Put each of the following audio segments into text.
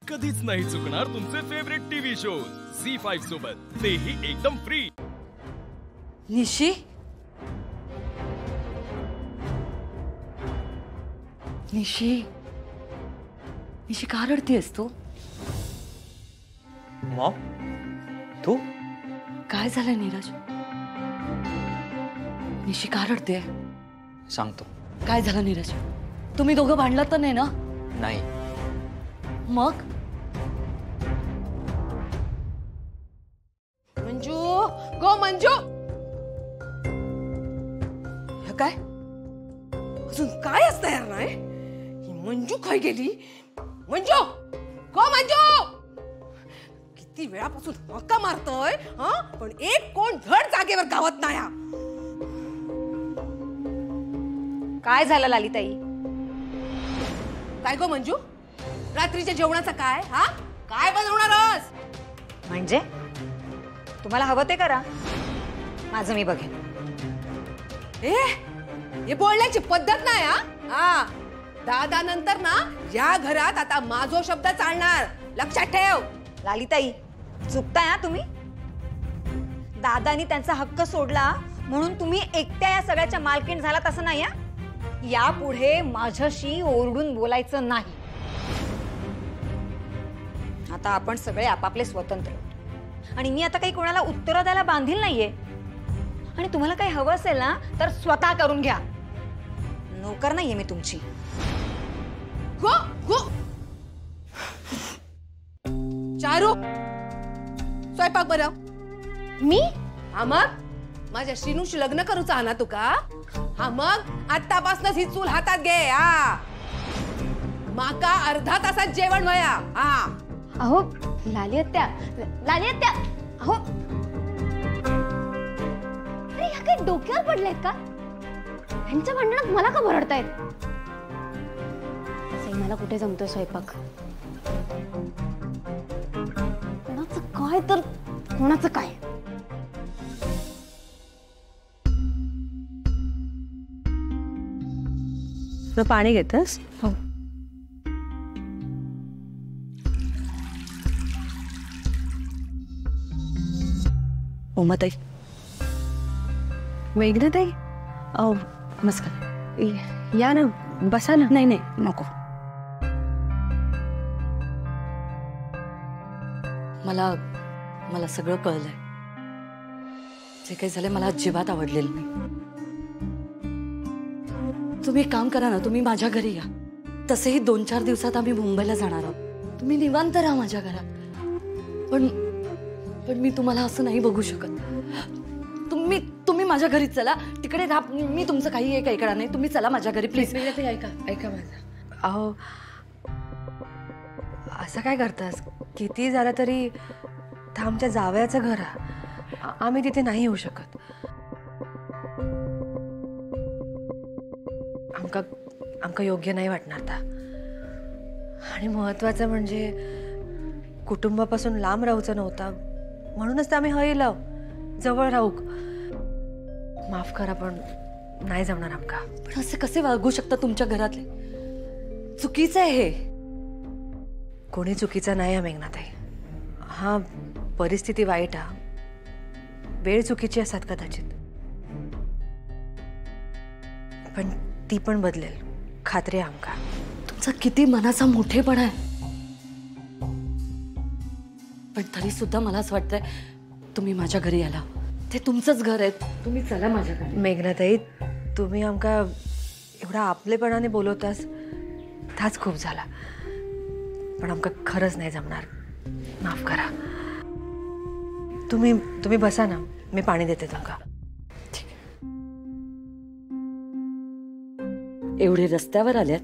कधीच नाही चुकणार तुमचे फेवरेट टीव्ही शोज झी5 सोबत, तेही एकदम फ्री। निशी, निशी, निशी का रडतेस तू? मॉम, तू? काय झालं नीरज? निशी का रडते? सांगतो। काय झालं नीरज? तुम्ही दोघं भांडलात तर नाही ना? नाही। मग मंजू, गो मंजू। हे काय? अजून काय तयार नाही? ही मंजू काय गेली? मंजू, गो मंजू। किती वेळापासून हक्का मारतोय हा, पण एक कोण धड जागेवर गावत नाही हा। काय झालं लालिताई? काय गो मंजू, रात्रीच्या जेवणाचं काय? हा, काय बनवणारस? म्हणजे तुम्हाला हवं ते करा, माझं मी बघेन। हे बोलण्याची पद्धत नाही हा। हा, दादा नंतर ना या घरात आता माझो शब्द चालणार, लक्षात ठेव। लालिताई, चुकताय हा तुम्ही। दादानी त्यांचा हक्क सोडला म्हणून तुम्ही एकट्या या सगळ्याच्या मालकीण झालात असं नाही हा। यापुढे माझ्याशी ओरडून बोलायचं नाही। आता आपण सगळे आपापले स्वतंत्र, आणि मी आता काही कोणाला उत्तर द्यायला बांधील नाहीये। आणि तुम्हाला काही हवं असेल ना तर स्वतः करून घ्या, नोकर नाहीये मी तुमची। गो गो चारू, स्वयंपाक बनव। मी? हा मग माझ्या शिनूशी लग्न करूचा ना तुका? हा मग आतापासूनच ही चूल हातात घे। हा, माका अर्धा तासात जेवण वया। हा, अहो लाली आत्या, लाली आत्या, अहो अरे ह्या काही डोक्यावर पडलेत का? ह्यांच्या भांडणात मला का भरडतायत? सई, मला कुठे जमतो स्वयंपाक? कोणाचं काय तर कोणाचं काय? पाणी घेतस? हो। उमाताई, मेघनाताई, नमस्कार। या ना, बसा ना। नाही नाही नको, मला मला सगळं कळलंय। जे काही झालंय मला अजिबात आवडलेलं नाही। तुम्ही काम करा ना, तुम्ही माझ्या घरी या। तसेही 2-4 दिवसात आम्ही मुंबईला जाणार आहोत। तुम्ही निवांत राहा माझ्या घरात। पण मी तुम्हाला असं नाही बघू शकत। तुम्ही माझ्या घरी चला, तिकडे राहा। मी तुमचं काही एक ऐकणार नाही। तुम्ही चला माझ्या घरी प्लीज। ऐका ऐका माझं। अहो, असं काय करतास? किती झालं तरी आमच्या जावयाचं घर आहे, आम्ही तिथे नाही येऊ शकत। आमका योग्य नाही वाटणार ता। आणि महत्वाचं म्हणजे कुटुंबापासून लांब राहूचं नव्हता, म्हणूनच तर आम्ही हयलाव जवळ राहूक। माफ करा, पण नाही जमणार आमका। पण असे कसे वागू शकता तुमच्या घरातले? चुकीचं आहे हे। कोणी चुकीचं नाही आहे मेघनाताई। हा, परिस्थिती वाईट आहे, वेळ चुकीची असतात कदाचित, पण ती पण बदलेल, खात्री आहे आमका। तुमचा किती मनाचा मोठेपणा आहे। पण तरी सुद्धा मला असं वाटतंय तुम्ही माझ्या घरी याला। ते तुमचंच घर आहे, तुम्ही चला माझ्या घरी। मेघनाताई, तुम्ही आमका एवढा आपलेपणाने बोलवतास ताच खूप झाला, पण आमका खरंच नाही जमणार, माफ करा। तुम्ही बसा ना, मी पाणी देते तुमका। एवढे रस्त्यावर आल्यात,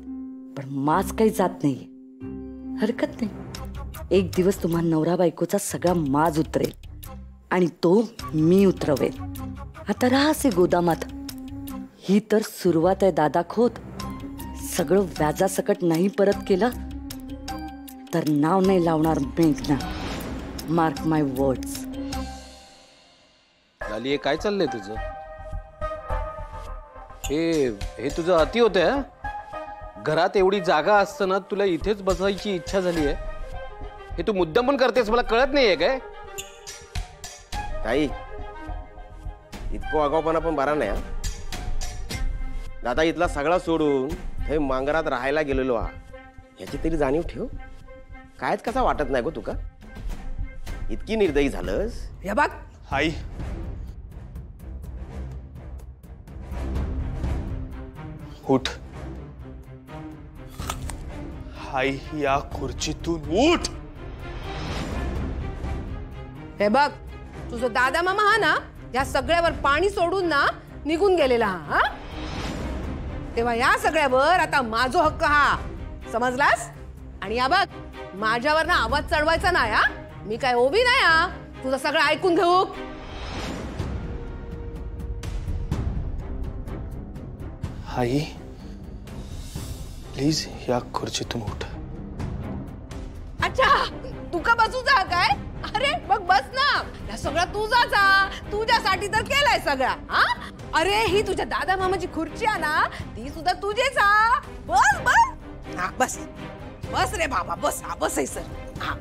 पण माज काही जात नाहीये। हरकत नाही, एक दिवस तुम्हा नवरा बायकोचा सगळा माज उतरेल आणि तो मी उतरवेल। आता राहा असे गोदामात। ही तर सुरुवात आहे दादा खोत। सगळं व्याजासकट नाही परत केलं तर नाव नाही लावणार मेघना। मार्क माय वर्ड्स। लाली, काय चाललंय तुझं? हे तुझं अति होतंय। घरात एवढी जागा असताना तुला इथेच बसायची इच्छा झाली आहे? हे तू मुद्दाम पण करतेस, मला कळत नाहीये काय? ताई, इतकं आगाऊपणा पण बरा नाही हा. दादा इथला सगळा सोडून हे मांगरात राहायला गेलेलो हा, याची तरी जाणीव ठेव. कायच कसा वाटत नाही गो तुका? इतकी निर्दयी झालंस. हे बघ आई, उठ. आई, या खुर्चीतून उठ. हे बघ, तुझा दादा मामा हा ना, या सगळ्यावर पाणी सोडून ना निघून गेलेला हा. तेव्हा या सगळ्यावर आता माझा हक्क हा, समजलास? आणि या बघ, माझ्यावर ना आवाज चढवायचा नाही हा. मी काय ओबी नाही हा, तुझं सगळं ऐकून घेऊ. आई, प्लीज या खुर्चीतून उठ. अच्छा, तू का बसूचा काय? अरे मग बस ना, या सगळा तुझाचा, तुझ्यासाठी तर केलाय सगळा हा. अरे ही तुझ्या दादा मामाची खुर्ची आहे ना, ती सुद्धा तुझीच हा. बस बस हा, बस बस रे बाबा, बस हा, बस सर हा.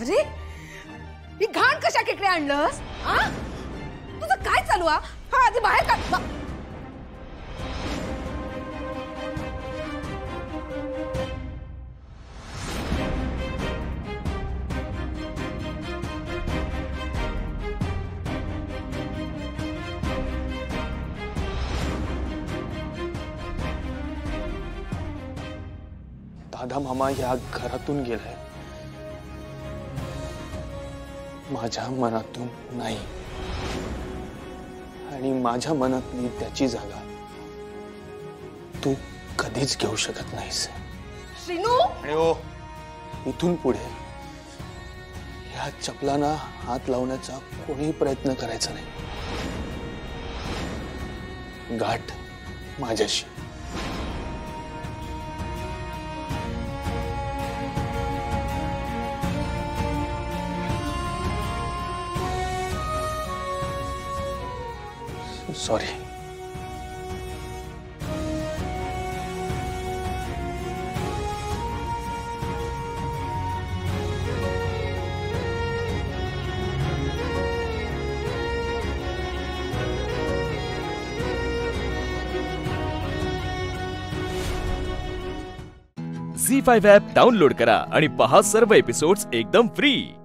अरे ही घाण कशा केकडे आणलंस हा? तुझं काय चालू हा? हा आधी बाहेर काढ. दादा मामा या घरातून गेलाय, माझ्या मनातून नाही. आणि माझ्या मनातली त्याची जागा तू कधीच घेऊ शकत नाहीस. श्रीनू, आणि हो, इथून पुढे या चपलांना हात लावण्याचा कोणीही प्रयत्न करायचा नाही. गाठ माझ्याशी. सॉरी. झी5 ॲप डाउनलोड करा आणि पहा सर्व एपिसोड्स एकदम फ्री.